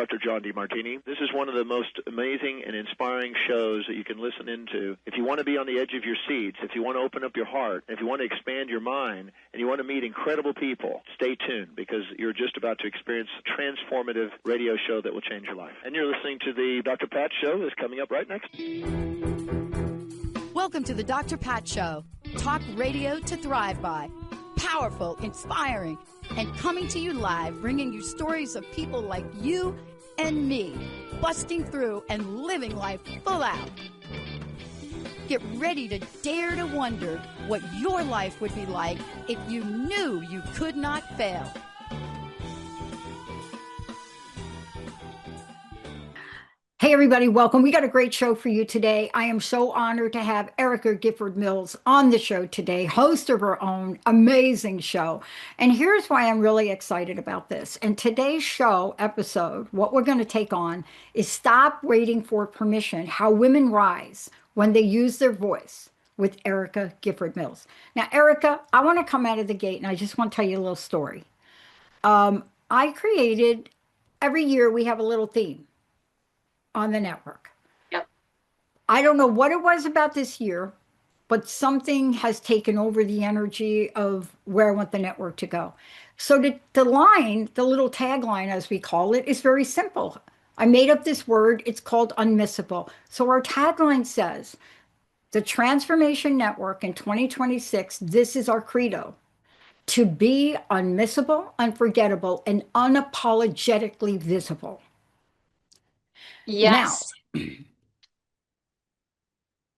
Dr. John DeMartini. This is one of the most amazing and inspiring shows that you can listen into. If you want to be on the edge of your seats, if you want to open up your heart, if you want to expand your mind, and you want to meet incredible people, stay tuned, because you're just about to experience a transformative radio show that will change your life. And you're listening to the Dr. Pat Show that's coming up right next. Welcome to the Dr. Pat Show. Talk radio to thrive by. Powerful, inspiring, and coming to you live, bringing you stories of people like you and me, busting through and living life full out. Get ready to dare to wonder what your life would be like if you knew you could not fail. Hey everybody, welcome. We got a great show for you today. I am so honored to have Erica Gifford Mills on the show today, host of her own amazing show. And here's why I'm really excited about this. And today's show episode, what we're going to take on is Stop Waiting for Permission, How Women Rise When They Use Their Voice with Erica Gifford Mills. Now, Erica, I want to come out of the gate and I just want to tell you a little story. I created, every year we have a little theme on the network. Yep. I don't know what it was about this year, but something has taken over the energy of where I want the network to go. So the line, the little tagline, as we call it, is very simple. I made up this word. It's called unmissable. So our tagline says, the Transformation Network in 2026, this is our credo: to be unmissable, unforgettable, and unapologetically visible. Yes. Now,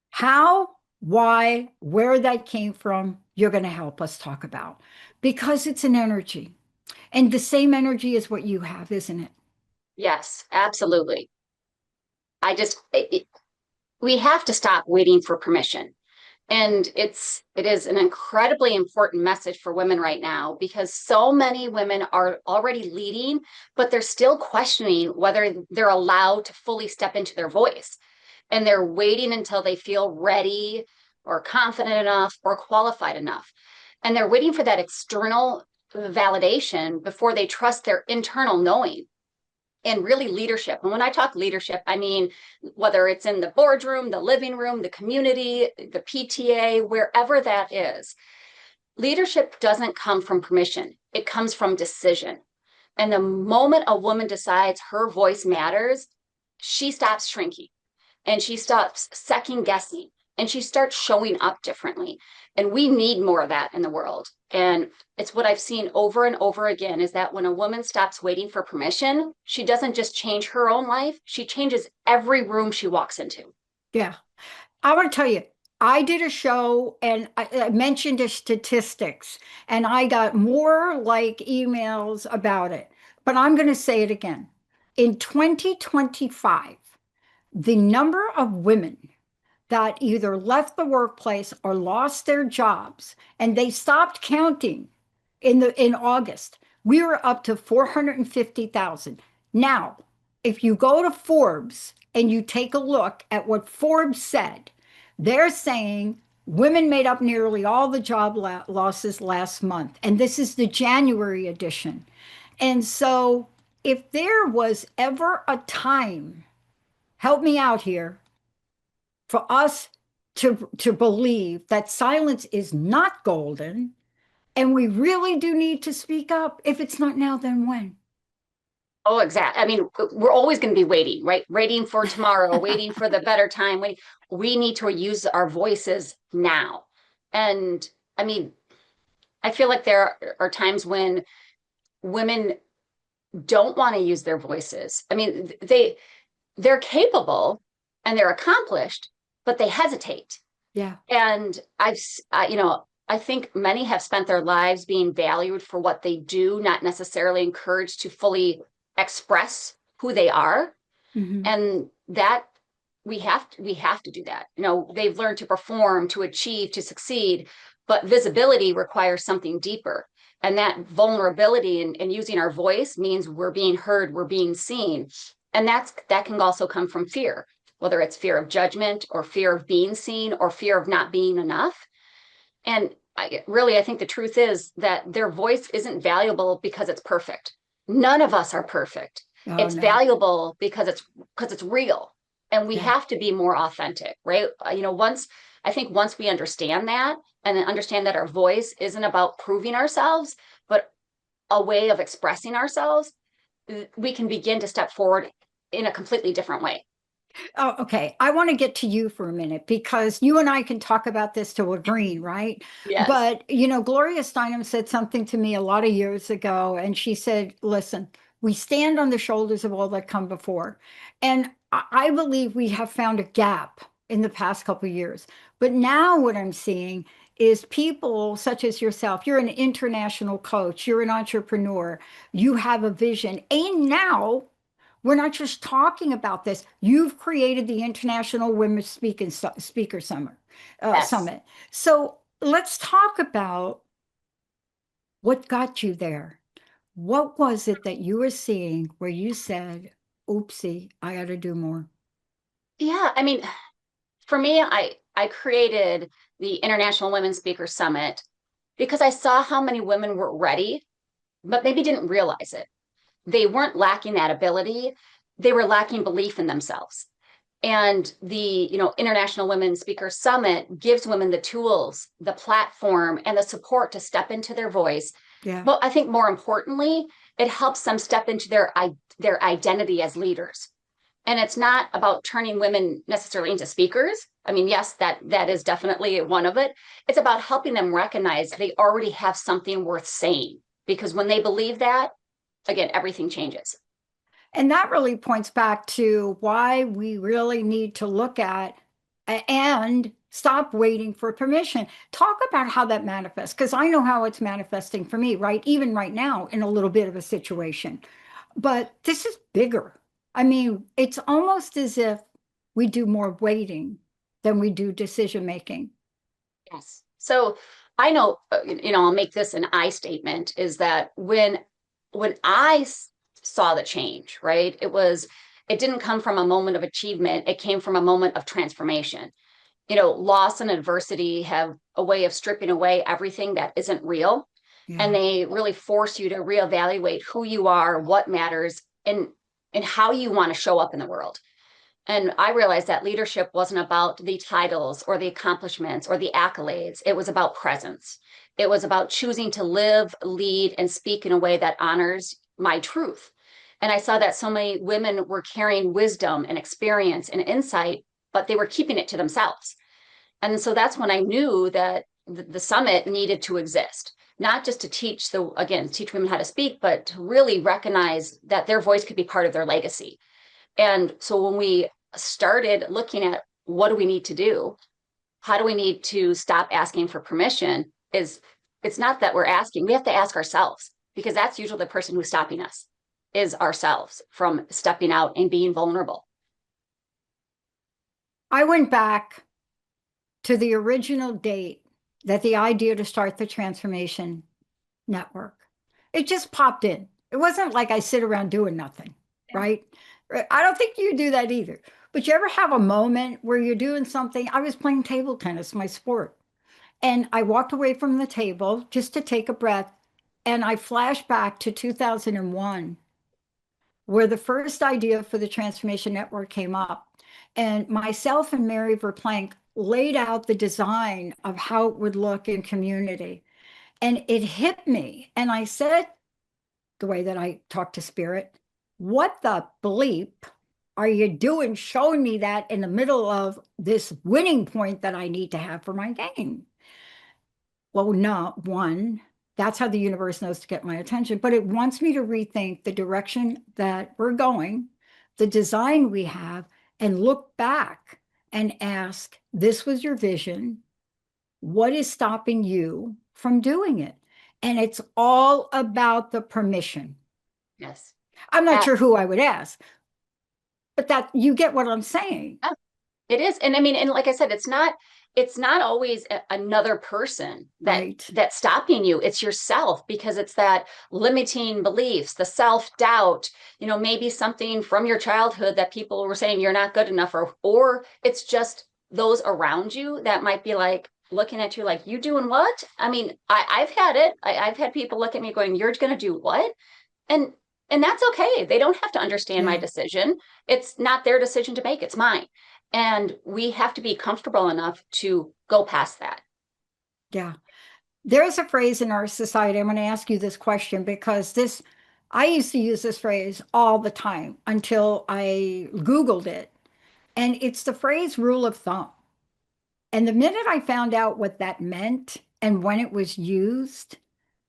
how, why, where that came from, you're going to help us talk about, because it's an energy, and the same energy is what you have, isn't it? Yes, absolutely. We have to stop waiting for permission. And it is an incredibly important message for women right now, because so many women are already leading, but they're still questioning whether they're allowed to fully step into their voice. And they're waiting until they feel ready or confident enough or qualified enough. And they're waiting for that external validation before they trust their internal knowing. And really leadership. And when I talk leadership, I mean, whether it's in the boardroom, the living room, the community, the PTA, wherever that is, leadership doesn't come from permission. It comes from decision. And the moment a woman decides her voice matters, she stops shrinking and she stops second guessing and she starts showing up differently. And we need more of that in the world. And it's what I've seen over and over again, is that when a woman stops waiting for permission, she doesn't just change her own life, she changes every room she walks into. Yeah. I want to tell you, I did a show and I mentioned the statistics and I got more like emails about it, but I'm going to say it again. In 2025, the number of women that either left the workplace or lost their jobs, and they stopped counting in August. We were up to 450,000. Now, if you go to Forbes and you take a look at what Forbes said, they're saying women made up nearly all the job losses last month. And this is the January edition. And so if there was ever a time, help me out here, for us to believe that silence is not golden, and we really do need to speak up. If it's not now, then when? Oh, exactly. I mean, we're always going to be waiting, right? Waiting for tomorrow, waiting for the better time. We need to use our voices now. And I mean, I feel like there are times when women don't want to use their voices. I mean, they're capable and they're accomplished, but they hesitate. Yeah. And I think many have spent their lives being valued for what they do, not necessarily encouraged to fully express who they are. Mm-hmm. And that we have to do that. They've learned to perform, to achieve, to succeed, but visibility requires something deeper. And that vulnerability and using our voice means we're being heard, we're being seen. And that can also come from fear, whether it's fear of judgment or fear of being seen or fear of not being enough. And I think the truth is that their voice isn't valuable because it's perfect. None of us are perfect. Oh, It's no. valuable because it's real, and we Yeah. have to be more authentic, right? Once we understand that, and then understand that our voice isn't about proving ourselves, but a way of expressing ourselves, we can begin to step forward in a completely different way. Oh, okay. I want to get to you for a minute because you and I can talk about this till we're green, right? Yes. But, Gloria Steinem said something to me a lot of years ago, and she said, listen, we stand on the shoulders of all that come before. And I believe we have found a gap in the past couple of years. But now what I'm seeing is people such as yourself, you're an international coach, you're an entrepreneur, you have a vision. And now we're not just talking about this. You've created the International Women's Speaker Yes. Summit. So let's talk about what got you there. What was it that you were seeing where you said, oopsie, I got to do more? Yeah. I mean, for me, I created the International Women Speaker Summit because I saw how many women were ready, but maybe didn't realize it. They weren't lacking that ability. They were lacking belief in themselves. And the International Women Speaker Summit gives women the tools, the platform, and the support to step into their voice. Yeah. But I think more importantly, it helps them step into their identity as leaders. And it's not about turning women necessarily into speakers. I mean, yes, that is definitely one of it. It's about helping them recognize they already have something worth saying. Because when they believe that, again, everything changes. And that really points back to why we really need to look at and stop waiting for permission. Talk about how that manifests, because I know how it's manifesting for me, right? Even right now, in a little bit of a situation. But this is bigger. I mean, it's almost as if we do more waiting than we do decision making. Yes. So I know, I'll make this an I statement, is that when I saw the change, right? It didn't come from a moment of achievement. It came from a moment of transformation. Loss and adversity have a way of stripping away everything that isn't real. And Yeah. they really force you to reevaluate who you are, what matters, and how you want to show up in the world. And I realized that leadership wasn't about the titles or the accomplishments or the accolades. It was about presence. It was about choosing to live, lead, and speak in a way that honors my truth. And I saw that so many women were carrying wisdom and experience and insight, but they were keeping it to themselves. And so that's when I knew that the summit needed to exist, not just to teach women how to speak, but to really recognize that their voice could be part of their legacy. And so when we started looking at what do we need to do, how do we need to stop asking for permission, it's not that we're asking, we have to ask ourselves, because that's usually the person who's stopping us, is ourselves from stepping out and being vulnerable. I went back to the original date that the idea to start the Transformation Network, it just popped in. It wasn't like I sit around doing nothing, right? I don't think you do that either. But you ever have a moment where you're doing something? I was playing table tennis, my sport, and I walked away from the table just to take a breath. And I flashed back to 2001, where the first idea for the Transformation Network came up. And myself and Mary Verplank laid out the design of how it would look in community. And it hit me. And I said, the way that I talk to spirit, what the bleep are you doing showing me that in the middle of this winning point that I need to have for my game? Well, not one, that's how the universe knows to get my attention, but it wants me to rethink the direction that we're going, the design we have, and look back and ask, this was your vision. What is stopping you from doing it? And it's all about the permission. Yes. I'm not Uh, sure who I would ask, but that you get what I'm saying. It is. And I mean, and like I said, it's not always another person Right. that's stopping you. It's yourself, because it's that limiting beliefs, the self-doubt, maybe something from your childhood that people were saying you're not good enough, or it's just those around you that might be like looking at you like, you doing what? I mean, I've had it. I've had people look at me going, you're going to do what? And And that's okay. They don't have to understand my Yeah. decision. It's not their decision to make, it's mine. And we have to be comfortable enough to go past that. Yeah. There's a phrase in our society. I'm going to ask you this question because I used to use this phrase all the time until I Googled it. And it's the phrase rule of thumb. And the minute I found out what that meant and when it was used,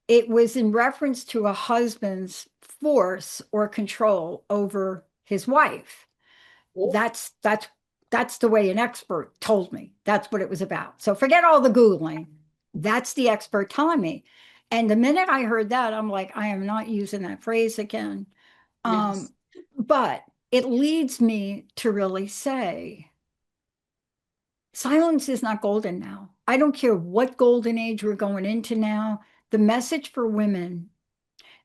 it was in reference to a husband's force or control over his wife. That's that's that's the way an expert told me. That's what it was about. So forget all the Googling. That's the expert telling me. And the minute I heard that, I'm like, I am not using that phrase again. Yes. But it leads me to really say, silence is not golden now. I don't care what golden age we're going into now. The message for women,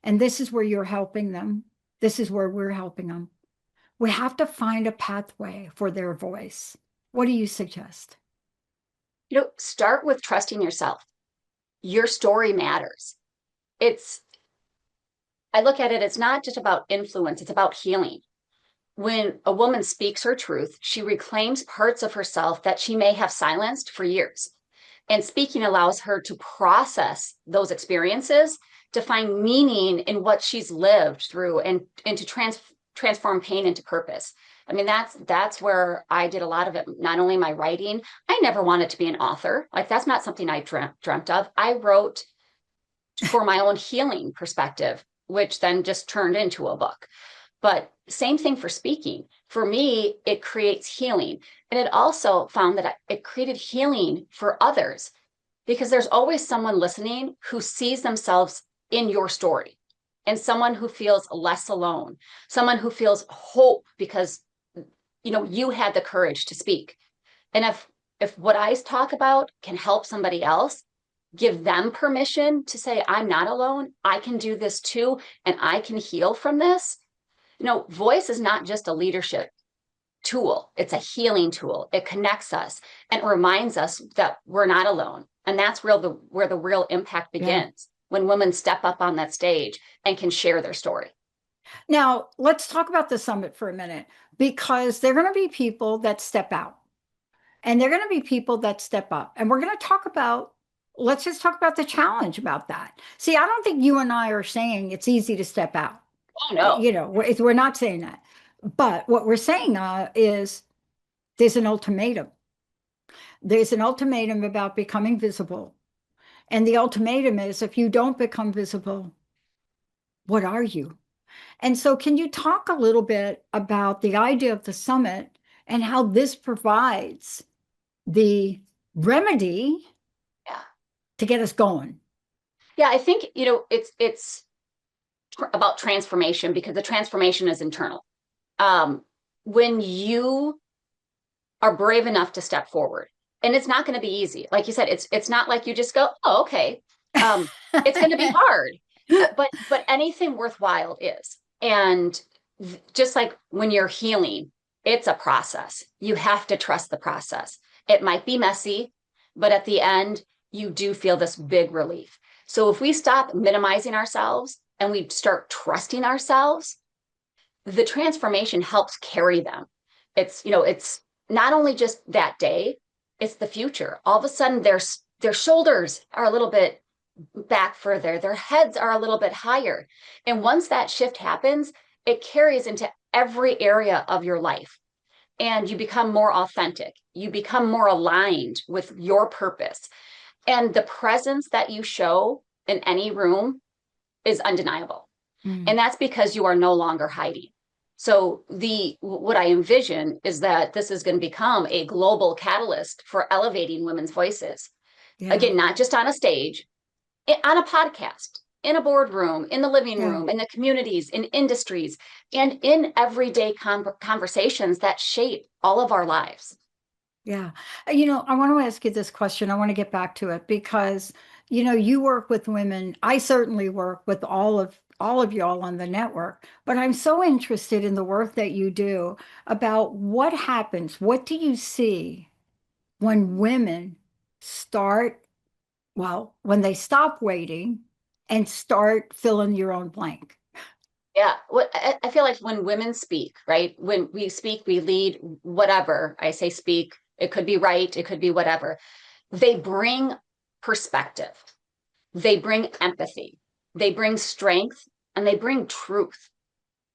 and this is where you're helping them, this is where we're helping them. We have to find a pathway for their voice. What do you suggest? Start with trusting yourself. Your story matters. I look at it, it's not just about influence, it's about healing. When a woman speaks her truth, she reclaims parts of herself that she may have silenced for years. And speaking allows her to process those experiences, to find meaning in what she's lived through, and to transform pain into purpose. I mean, that's where I did a lot of it. Not only my writing, I never wanted to be an author. Like, that's not something I dreamt of. I wrote for my own healing perspective, which then just turned into a book. But same thing for speaking. For me, it creates healing. And it also found that it created healing for others, because there's always someone listening who sees themselves in your story, and someone who feels less alone, someone who feels hope because you had the courage to speak. And if what I talk about can help somebody else, give them permission to say, I'm not alone, I can do this too, and I can heal from this. Voice is not just a leadership tool, it's a healing tool. It connects us and reminds us that we're not alone. And that's where the real impact begins, when women step up on that stage and can share their story. Now, let's talk about the summit for a minute, because there are going to be people that step out and they're going to be people that step up. And we're going to let's just talk about the challenge about that. See, I don't think you and I are saying it's easy to step out. Oh, no. We're not saying that. But what we're saying is there's an ultimatum. There's an ultimatum about becoming visible. And the ultimatum is, if you don't become visible, what are you? And so can you talk a little bit about the idea of the summit and how this provides the remedy to get us going? Yeah, I think, it's about transformation, because the transformation is internal. When you are brave enough to step forward, and it's not going to be easy. Like you said, it's not like you just go, oh, okay. It's going to be hard, but anything worthwhile is. And just like when you're healing, it's a process. You have to trust the process. It might be messy, but at the end, you do feel this big relief. So if we stop minimizing ourselves and we start trusting ourselves, the transformation helps carry them. It's not only just that day, it's the future. All of a sudden, their shoulders are a little bit back further, their heads are a little bit higher. And once that shift happens, it carries into every area of your life. And you become more authentic. You become more aligned with your purpose. And the presence that you show in any room is undeniable. And that's because you are no longer hiding. So what I envision is that this is going to become a global catalyst for elevating women's voices. Yeah. Again, not just on a stage, on a podcast, in a boardroom, in the living room, in the communities, in industries, and in everyday conversations that shape all of our lives. Yeah. I want to ask you this question. I want to get back to it because, you work with women. I certainly work with all of y'all on the network, but I'm so interested in the work that you do about what happens. What do you see when women when they stop waiting and start filling your own blank? Yeah. I feel like when women speak, right? When we speak, we lead, whatever. I say speak, it could be right, it could be whatever. They bring perspective, they bring empathy, they bring strength, and they bring truth.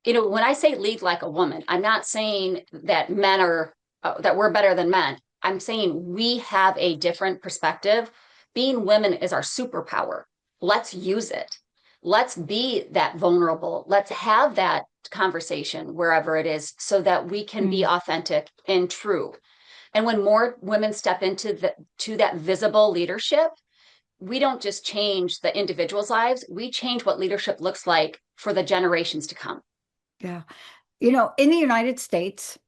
When I say lead like a woman, I'm not saying that men are, that we're better than men. I'm saying we have a different perspective. Being women is our superpower. Let's use it. Let's be that vulnerable. Let's have that conversation wherever it is so that we can be authentic and true. And when more women step into that visible leadership, we don't just change the individual's lives, we change what leadership looks like for the generations to come. Yeah. In the United States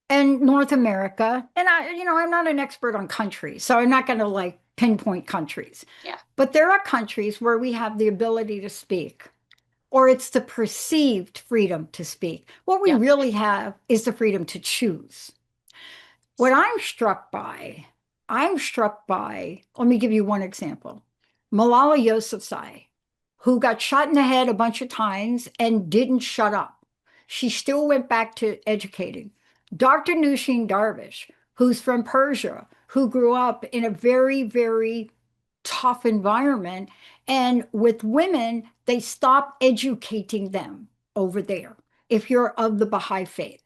and North America, and I'm not an expert on countries, so I'm not going to like pinpoint countries. Yeah. But there are countries where we have the ability to speak, or it's the perceived freedom to speak. What we Yeah. really have is the freedom to choose. What I'm struck by, let me give you one example. Malala Yousafzai, who got shot in the head a bunch of times and didn't shut up. She still went back to educating. Dr. Nushin Darvish, who's from Persia, who grew up in a very, very tough environment. And with women, they stop educating them over there if you're of the Baha'i faith.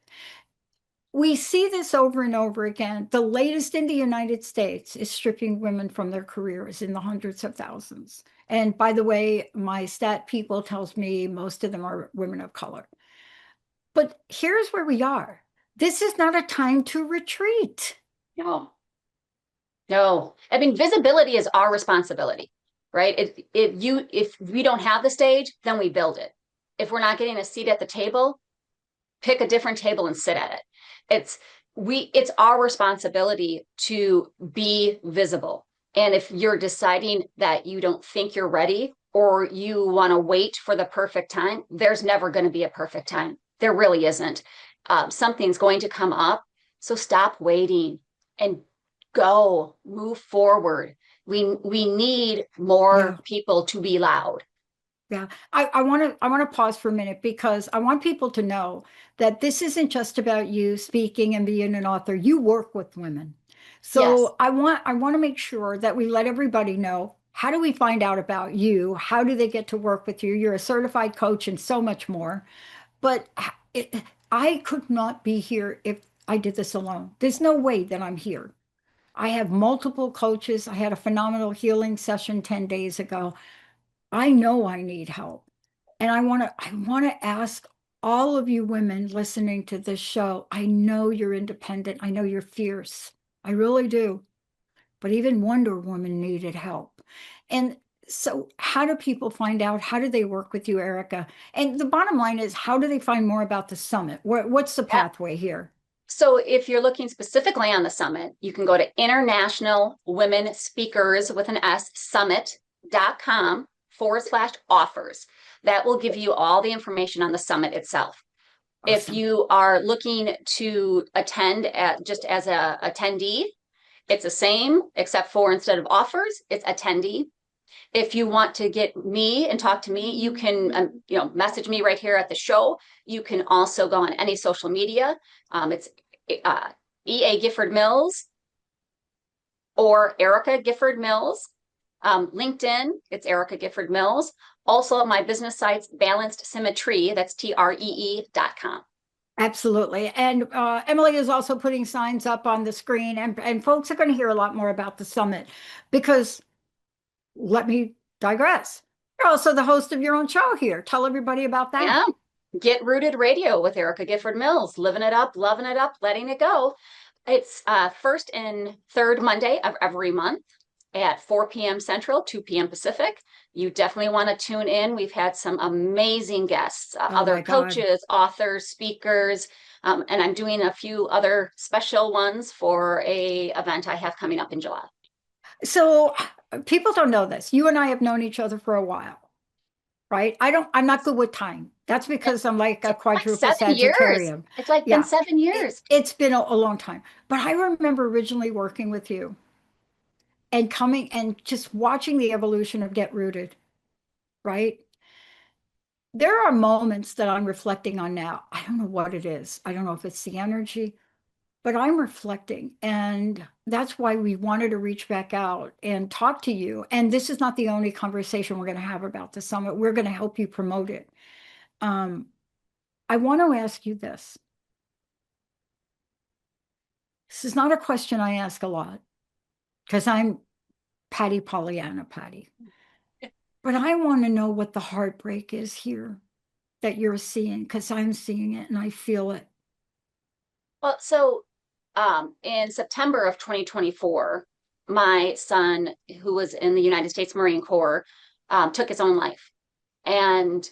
We see this over and over again. The latest in the United States is stripping women from their careers in the hundreds of thousands. And by the way, my stat people tells me most of them are women of color. But here's where we are. This is not a time to retreat. No, no. I mean, visibility is our responsibility, right? If we don't have the stage, then we build it. If we're not getting a seat at the table, pick a different table and sit at it. It's our responsibility to be visible. And if you're deciding that you don't think you're ready or you want to wait for the perfect time, there's never going to be a perfect time. There really isn't. Something's going to come up. So stop waiting and move forward. We need more people to be loud. Yeah, I want to pause for a minute because I want people to know that this isn't just about you speaking and being an author. You work with women. Yes. So I want to make sure that we let everybody know, how do we find out about you? How do they get to work with you? You're a certified coach and so much more. But I could not be here if I did this alone. There's no way that I'm here. I have multiple coaches. I had a phenomenal healing session 10 days ago. I know I need help. And I want to ask all of you women listening to this show, I know you're independent. I know you're fierce. I really do. But even Wonder Woman needed help. And so how do people find out? How do they work with you, Erica? And the bottom line is, how do they find more about the summit? What's the pathway here? So if you're looking specifically on the summit, you can go to International Women Speakers with an S summit.com/offers. That will give you all the information on the summit itself. Awesome. If you are looking to attend just as a attendee, it's the same, except for instead of offers, it's attendee. If you want to get me and talk to me, you can message me right here at the show. You can also go on any social media. It's EA Gifford Mills or Erica Gifford Mills. LinkedIn, it's Erica Gifford Mills. Also, my business site's Balanced Symmetry, that's TREE.com. Absolutely. And Emily is also putting signs up on the screen, and folks are going to hear a lot more about the summit because, let me digress. You're also the host of your own show here. Tell everybody about that. Yeah. Get Rooted Radio with Erica Gifford Mills, living it up, loving it up, letting it go. It's first and third Monday of every month at 4 p.m. Central, 2 p.m. Pacific. You definitely want to tune in. We've had some amazing guests, other coaches, authors, speakers, and I'm doing a few other special ones for a event I have coming up in July. So people don't know this. You and I have known each other for a while, right? I'm not good with time. That's because I'm like a quadruple Sagittarius. It's like been 7 years. It's been a long time. But I remember originally working with you and coming and just watching the evolution of Get Rooted, right? There are moments that I'm reflecting on now. I don't know what it is. I don't know if it's the energy, but I'm reflecting. And that's why we wanted to reach back out and talk to you. And this is not the only conversation we're going to have about the summit. We're going to help you promote it. I want to ask you this. This is not a question I ask a lot because I'm Patty Pollyanna Patty. But I want to know what the heartbreak is here that you're seeing, because I'm seeing it and I feel it. Well, so in September of 2024, my son, who was in the United States Marine Corps, took his own life. And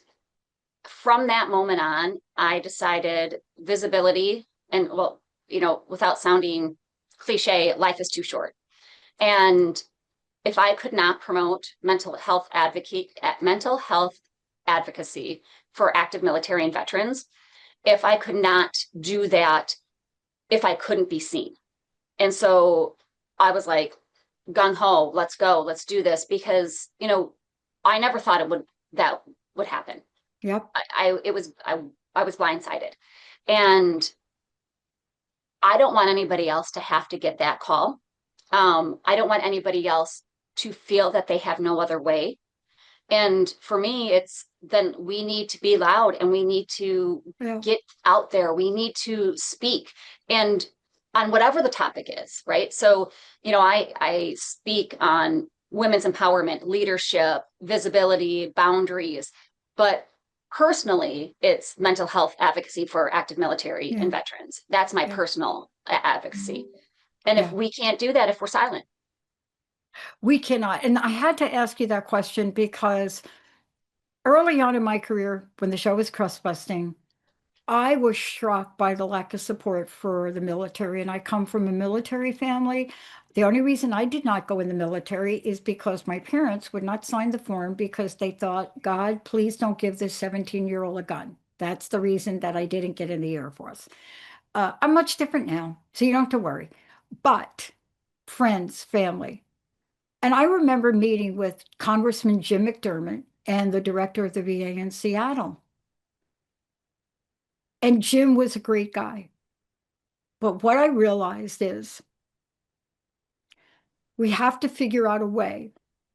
from that moment on, I decided visibility and, well, you know, without sounding cliche, life is too short. And if I could not promote mental health advocacy for active military and veterans, if I could not do that, if I couldn't be seen. And so I was like, gung ho, let's go, let's do this, because, you know, I never thought that would happen. Yep. I was blindsided. And I don't want anybody else to have to get that call. I don't want anybody else to feel that they have no other way. And for me, it's then we need to be loud and we need to get out there. We need to speak, and on whatever the topic is, right? So, you know, I speak on women's empowerment, leadership, visibility, boundaries, but personally, it's mental health advocacy for active military and veterans. That's my personal advocacy. And if we can't do that, if we're silent. We cannot. And I had to ask you that question because early on in my career, when the show was crust busting, I was struck by the lack of support for the military. And I come from a military family. The only reason I did not go in the military is because my parents would not sign the form because they thought, God, please don't give this 17-year-old a gun. That's the reason that I didn't get in the Air Force. I'm much different now, so you don't have to worry. But friends, family. And I remember meeting with Congressman Jim McDermott and the director of the VA in Seattle. And Jim was a great guy. But what I realized is we have to figure out a way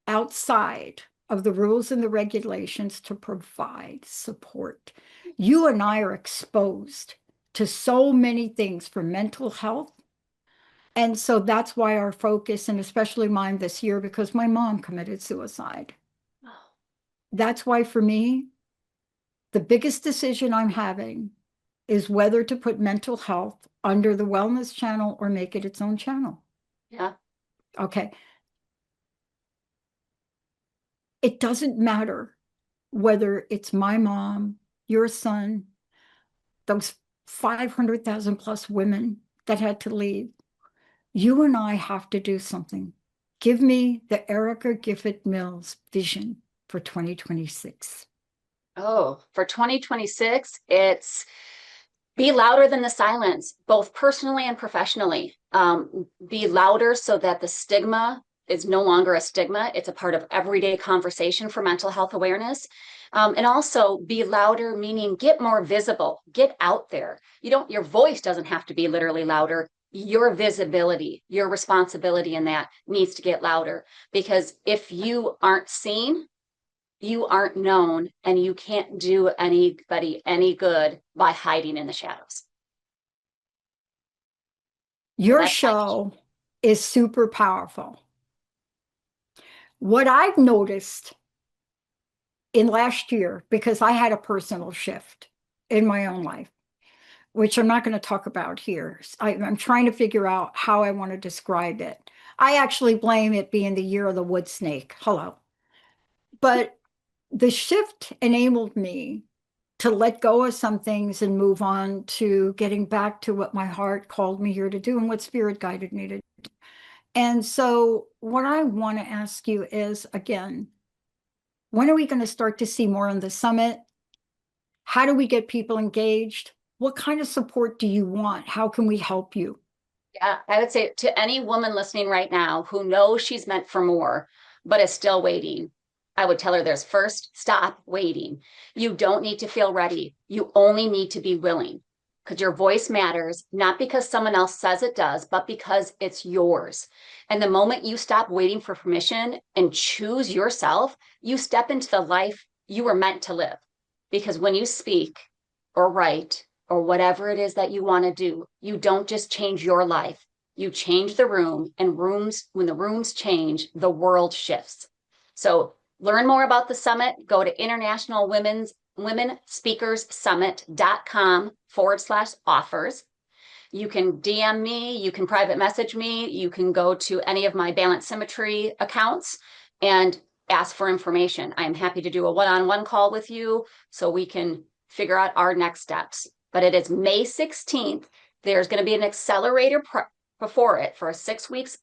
outside of the rules and the regulations to provide support. You and I are exposed to so many things for mental health. And so that's why our focus, and especially mine this year, because my mom committed suicide. That's why for me, the biggest decision I'm having is whether to put mental health under the wellness channel or make it its own channel. Yeah. Okay. It doesn't matter whether it's my mom, your son, those 500,000 plus women that had to leave. You and I have to do something. Give me the Erica Gifford Mills vision for 2026. Oh, for 2026, it's be louder than the silence, both personally and professionally. Be louder so that the stigma is no longer a stigma. It's a part of everyday conversation for mental health awareness. And also be louder, meaning get more visible, get out there. Your voice doesn't have to be literally louder. Your visibility, your responsibility in that needs to get louder, because if you aren't seen, you aren't known, and you can't do anybody any good by hiding in the shadows. Your show is super powerful. What I've noticed in last year, because I had a personal shift in my own life, which I'm not going to talk about here. I'm trying to figure out how I want to describe it. I actually blame it being the year of the wood snake. Hello. But the shift enabled me to let go of some things and move on to getting back to what my heart called me here to do and what spirit guided me to do. And so what I want to ask you is, again, when are we going to start to see more on the summit? How do we get people engaged? What kind of support do you want? How can we help you? Yeah, I would say to any woman listening right now who knows she's meant for more, but is still waiting, I would tell her there's first, stop waiting. You don't need to feel ready. You only need to be willing, because your voice matters, not because someone else says it does, but because it's yours. And the moment you stop waiting for permission and choose yourself, you step into the life you were meant to live. Because when you speak or write or whatever it is that you want to do, you don't just change your life. You change the room, and when the rooms change, the world shifts. So learn more about the summit. Go to internationalwomenspeakerssummit.com/offers. You can DM me, you can private message me, you can go to any of my Balance Symmetry accounts and ask for information. I'm happy to do a one-on-one call with you so we can figure out our next steps. But it is May 16th. There's going to be an accelerator before it for 6 weeks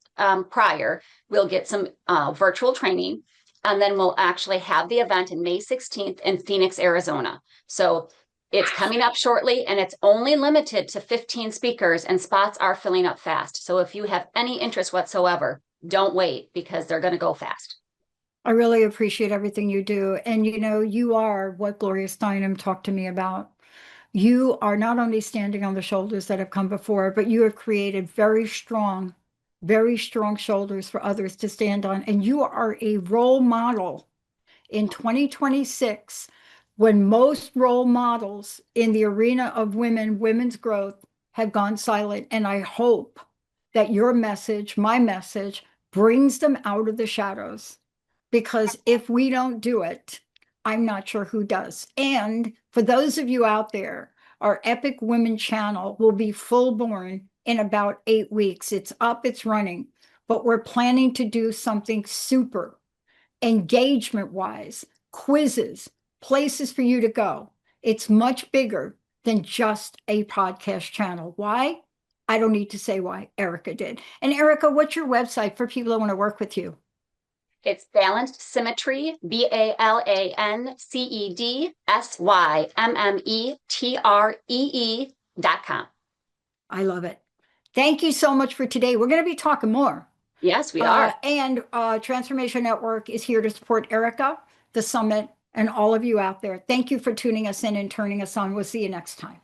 prior. We'll get some virtual training, and then we'll actually have the event in May 16th in Phoenix, Arizona. So it's coming up shortly, and it's only limited to 15 speakers, and spots are filling up fast. So if you have any interest whatsoever, don't wait, because they're going to go fast. I really appreciate everything you do. And you know, you are what Gloria Steinem talked to me about. You are not only standing on the shoulders that have come before, but you have created very strong shoulders for others to stand on. And you are a role model in 2026, when most role models in the arena of women's growth have gone silent. And I hope that your message, my message, brings them out of the shadows. Because if we don't do it, I'm not sure who does. And for those of you out there, our Epic Women channel will be full born in about 8 weeks. It's up, it's running, but we're planning to do something super engagement wise, quizzes, places for you to go. It's much bigger than just a podcast channel. Why? I don't need to say why. Erica did. And Erica, what's your website for people that want to work with you? It's Balanced Symmetry, BALANCEDSYMMETREE.com. I love it. Thank you so much for today. We're going to be talking more. Yes, we are. And Transformation Network is here to support Erica, the summit, and all of you out there. Thank you for tuning us in and turning us on. We'll see you next time.